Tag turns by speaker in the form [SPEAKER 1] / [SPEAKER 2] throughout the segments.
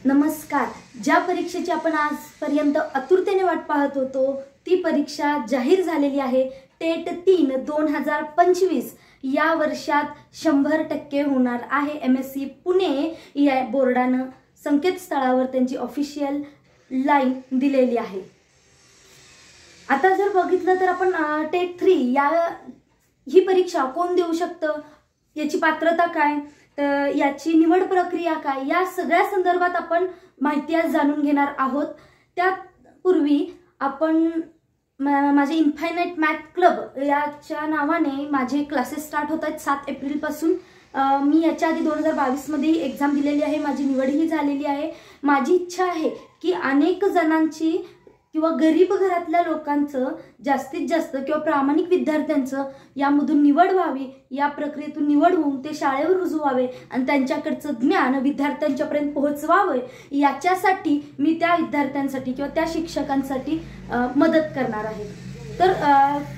[SPEAKER 1] नमस्कार. ज्या परीक्षेची आपण आजपर्यंत आतुरतेने वाट पाहत होतो ती परीक्षा जाहीर झालेली आहे. टेट 3 2025 या वर्षात 100% होणार आहे. MSc पुणे या बोर्डानं संकेतस्थळावर त्यांची ऑफिशियल लाईन दिलेली आहे. आता जर बघितलं तर आपण टेट 3 ही परीक्षा कोण देऊ शकतं, याची पात्रता काय, तर याची निवड प्रक्रिया काय, या सगळ्या संदर्भात आपण माहिती आज जाणून घेणार आहोत. त्यापूर्वी आपण माझे इन्फायनाइट मॅथ क्लब याच्या नावाने माझे क्लासेस स्टार्ट होत आहेत 7 एप्रिलपासून. मी याच्या आधी 2022 मध्येही एक्झाम दिलेली आहे, माझी निवडही झालेली आहे. माझी इच्छा आहे की अनेक जणांची किंवा गरीब घरातल्या लोकांचं जास्तीत जास्त किंवा प्रामाणिक विद्यार्थ्यांचं यामधून निवड व्हावी, या प्रक्रियेतून निवड होऊन ते शाळेवर रुजू व्हावे आणि त्यांच्याकडचं ज्ञान विद्यार्थ्यांच्यापर्यंत पोहोचवावे, याच्यासाठी मी त्या विद्यार्थ्यांसाठी किंवा त्या शिक्षकांसाठी मदत करणार आहे. तर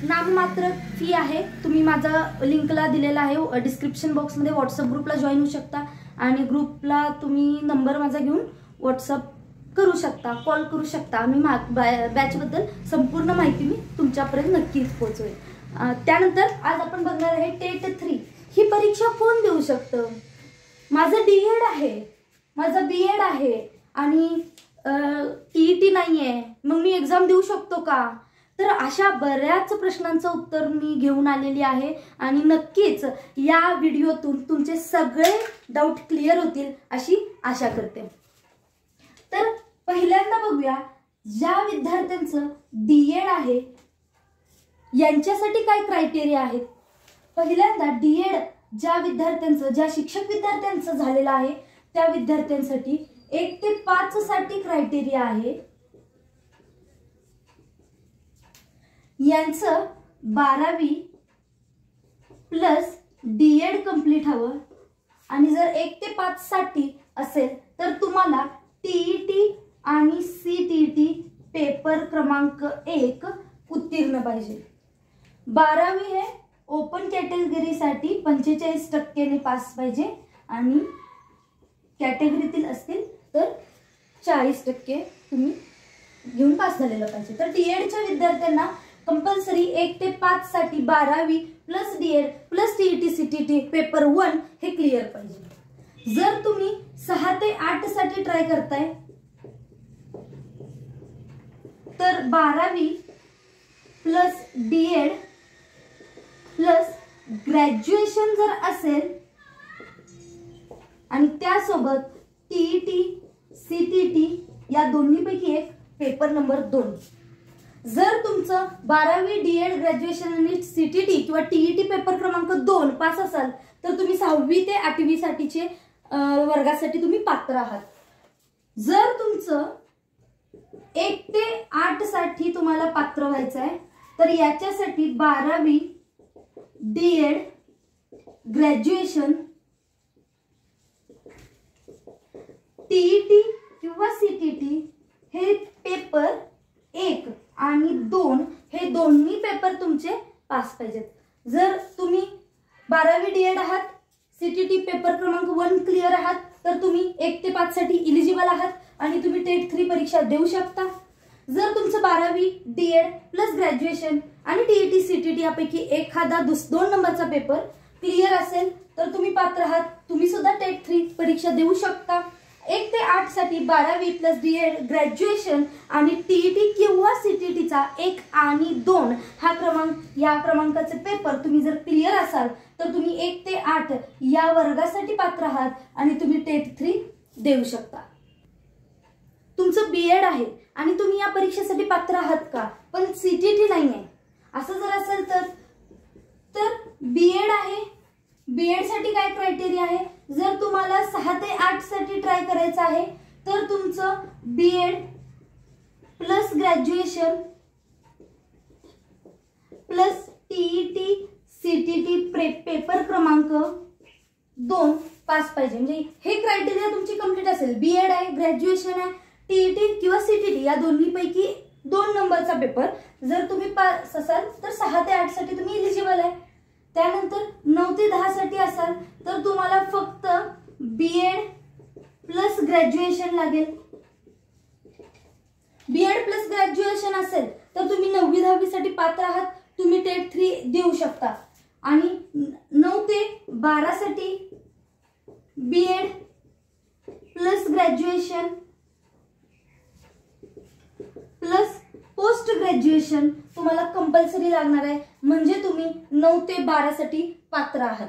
[SPEAKER 1] नाममात्र फी आहे. तुम्ही माझा लिंकला दिलेला आहे डिस्क्रिप्शन बॉक्समध्ये. व्हॉट्सअप ग्रुपला जॉईन होऊ शकता आणि ग्रुपला तुम्ही नंबर माझा घेऊन व्हॉट्सअप करू शकता, कॉल करू शकता. मी बॅचबद्दल संपूर्ण माहिती मी तुमच्यापर्यंत नक्कीच पोहोचवेल. त्यानंतर आज आपण बघणार आहे टेट 3 ही परीक्षा कोण देऊ शकतं. माझं डीएड आहे, माझं बीएड आहे आणि TET नाही आहे, मग मी एक्झाम देऊ शकतो का? तर अशा बऱ्याच प्रश्नांचं उत्तर मी घेऊन आलेली आहे आणि नक्कीच या व्हिडिओतून तुमचे सगळे डाऊट क्लिअर होतील अशी आशा करते. तर पहिल्यांदा बघूया, ज्या विद्यार्थ्यांचं डीएड आहे यांच्यासाठी काय क्रायटेरिया आहेत. पहिल्यांदा डीएड ज्या विद्यार्थ्यांचं, ज्या शिक्षक विद्यार्थ्यांचं झालेलं आहे त्या विद्यार्थ्यांसाठी 1 ते 5 साठी क्रायटेरिया आहे. यांचं 12वी प्लस डीएड कंप्लीट हवं आणि जर 1 ते 5 साठी असेल तर तुम्हाला TET आणि CTT पेपर क्रमांक 1 उत्तीर्ण पाहिजे. 12वी हे ओपन कॅटेगरीसाठी 45% पास पाहिजे आणि कॅटेगरीतील असतील तर 40% तुम्ही घेऊन पास झालेलं पाहिजे. तर डीएडच्या विद्यार्थ्यांना कंपल्सरी 1 ते 5 साठी 12वी plus DEd plus TET CTT paper 1 हे क्लिअर पाहिजे. जर तुम्ही 6 ते 8 साठी ट्राय करताय तर 12वी प्लस डीएड प्लस ग्रॅज्युएशन जर असेल आणि त्यासोबत TET CTT या दोन्हीपैकी एक पेपर नंबर 2. जर तुमचं 12वी डीएड ग्रॅज्युएशन आणि CTT किंवा TET पेपर क्रमांक 2 पास असाल तर तुम्ही 6वी ते 8वी साठीचे वर्गासाठी तुम्ही पात्र आहात. जर तुमचं 1 ते 8 साठी तुम्हाला पात्र व्हायचं आहे तर याच्यासाठी 12वी डीएड ग्रॅज्युएशन TET किंवा CTT हे पेपर 1 आणि 2 हे दोन्ही पेपर तुमचे पास पाहिजेत. जर तुम्ही 12वी डीएड आहात, CTT पेपर क्रमांक 1 क्लिअर आहात तर तुम्ही 1 ते 5 साठी इलिजिबल आहात आणि तुम्ही टेट 3 परीक्षा देऊ शकता. जर तुमचं 12वी डीएड प्लस ग्रॅज्युएशन आणि TET CTT यापैकी एखादा 2 नंबरचा पेपर क्लिअर असेल तर तुम्ही पात्र आहात, तुम्ही सुद्धा टेट 3 परीक्षा देऊ शकता. 1 ते 8 साठी 12वी प्लस डीएड ग्रॅज्युएशन आणि TET किंवा CTTचा 1 आणि 2 या क्रमांकाचे पेपर तुम्ही जर क्लिअर असाल तर तुम्ही 1 ते 8 या वर्गासाठी पात्र आहात आणि तुम्ही टेट 3 देऊ शकता. तुमचं बीएड आहे आणि तुम्ही या परीक्षेसाठी पात्र आहात का, पण CTT नाही आहे, असं जर असेल तर बीएड आहे. बीएड साठी काय क्रायटेरिया आहे. जर तुम्हाला 6 ते 8 साठी ट्राय करायचं आहे तर तुमचं BEd plus graduation plus TET CTT paper क्रमांक 2 पास पाहिजे. म्हणजे हे क्रायटेरिया तुमची कंप्लीट असेल. बीएड आहे, ग्रॅज्युएशन आहे, TET किंवा CTT या दोन्हीपैकी 2 नंबरचा पेपर जर तुम्ही पास असाल तर 6 ते 8 साठी तुम्ही इलिजिबल आहे. त्यानंतर 9 ते 10 साठी असाल तर तुम्हाला फक्त बीएड प्लस ग्रॅज्युएशन लागेल. बीएड प्लस ग्रॅज्युएशन असेल तर तुम्ही 9वी-10वी साठी पात्र आहात, तुम्ही टेट 3 देऊ शकता. आणि 9 ते 12 साठी BEd plus graduation plus post graduation तुम्हाला कंपल्सरी लागणार आहे, म्हणजे तुम्ही 9 ते 12 साठी पात्र आहात.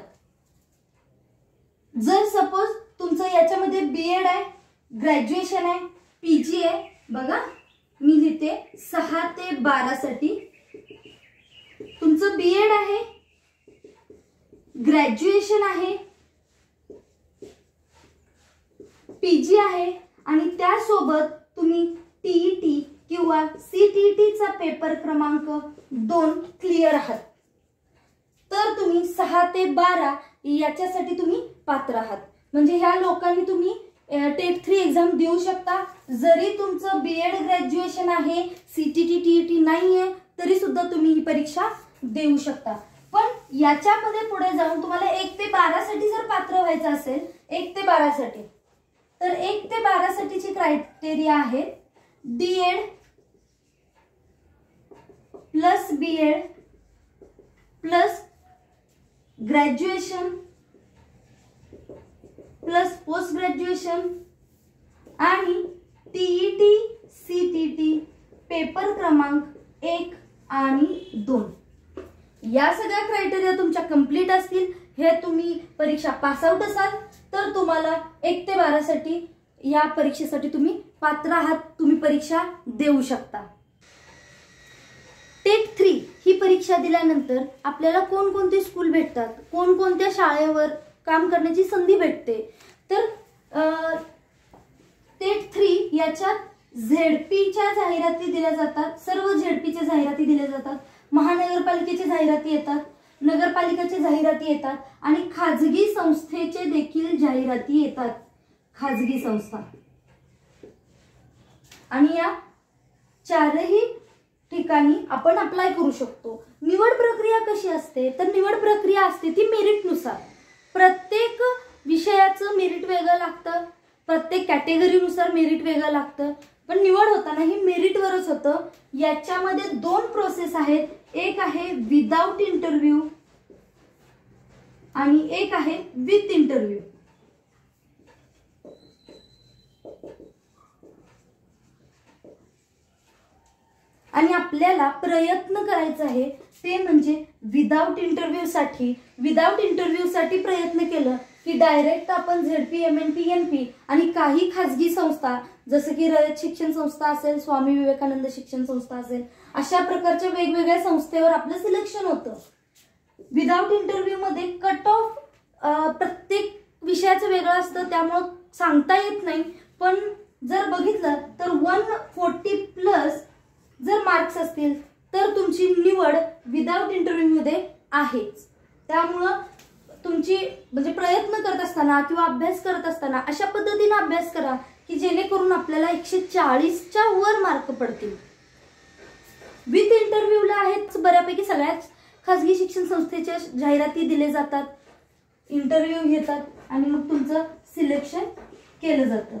[SPEAKER 1] जर सपोज तुमचं याच्यामध्ये बीएड आहे, ग्रॅज्युएशन आहे, पीजी आहे, बघा मी लिहिते 6 ते 12 साठी तुमचं बीएड आहे, ग्रॅज्युएशन आहे, पीजी आहे आणि त्यासोबत तुम्ही टीईटी किंवा सीटीईटीचा पेपर क्रमांक 2 क्लिअर आहात, तर तुम्ही 6 ते 12 याच्यासाठी तुम्ही पात्र आहात. म्हणजे ह्या लोकांनी तुम्ही टेट 3 एक्झाम देऊ शकता. जरी तुमचं बीएड ग्रॅज्युएशन आहे, सीटीटी टीईटी नाहीये, तरी सुद्धा तुम्ही ही परीक्षा देऊ शकता. पण याच्यामध्ये पुढे जाऊन तुम्हाला 1 ते 12 साठी जर पात्र व्हायचं असेल, 1 ते 12 साठी, तर 1 ते 12 साठीची क्रायटेरिया आहे DEd plus BEd plus graduation plus post graduation आणि टीईटी सीटीटी पेपर क्रमांक 1 आणि 2. या सगळ्या क्रायटेरिया तुमच्या कंप्लीट असतील, हे तुम्ही परीक्षा पास आउट असाल, तर तुम्हाला 1 ते 12 साठी या परीक्षेसाठी तुम्ही पात्र आहात, तुम्ही परीक्षा देऊ शकता. टेट 3 ही परीक्षा दिल्यानंतर आपल्याला कोणकोणते स्कूल भेटतात, कोणकोणत्या शाळेवर काम करण्याची संधी भेटते, तर टेट 3 याच्यात झेडपीच्या जाहिराती दिल्या जातात, सर्व झेडपीच्या जाहिराती दिल्या जातात, महानगरपालिकेची जाहिराती येतात, नगरपालिकेची जाहिराती येतात आणि खाजगी संस्थेचे देखील जाहिराती येतात, खाजगी संस्था. आणि या चारही ठिकाणी आपण अप्लाय करू शकतो. निवड प्रक्रिया कशी असते, तर निवड प्रक्रिया असते ती मेरिटनुसार. प्रत्येक विषयाचं मेरिट वेगळं लागतं, प्रत्येक कॅटेगरीनुसार मेरिट वेगळं लागतं, पण निवड होताना ही मेरिटवरच होतं. याच्यामध्ये 2 प्रोसेस आहेत, एक आहे विदाउट इंटरव्ह्यू आणि एक आहे विथ इंटरव्ह्यू. आणि आपल्याला प्रयत्न करायचा आहे ते म्हणजे विदाउट इंटरव्ह्यू साठी. विदाउट इंटरव्ह्यू साठी प्रयत्न केलं की डायरेक्ट आपण झेडपी, एमएनपी, एनपी आणि काही खाजगी संस्था जसं की रयत शिक्षण संस्था असेल, स्वामी विवेकानंद शिक्षण संस्था असेल, अशा प्रकारच्या वेगवेगळ्या संस्थेवर आपलं सिलेक्शन होतं. विदाउट इंटरव्ह्यू मध्ये कट ऑफ प्रत्येक विषयाचं वेगळं असतं, त्यामुळं सांगता येत नाही. पण जर बघितलं तर 140 प्लस जर मार्क्स असतील तर तुमची निवड विदाउट इंटरव्ह्यू मध्ये आहेच. त्यामुळं तुमची म्हणजे प्रयत्न करत असताना किंवा अभ्यास करत असताना अशा पद्धतीने अभ्यास करा की जेणेकरून आपल्याला 140च्या वर मार्क पडतील. विथ इंटरव्ह्यूला आहेत बऱ्यापैकी सगळ्याच खाजगी शिक्षण संस्थेच्या जाहिराती दिले जातात, इंटरव्ह्यू घेतात आणि मग तुमचं सिलेक्शन केलं जातं.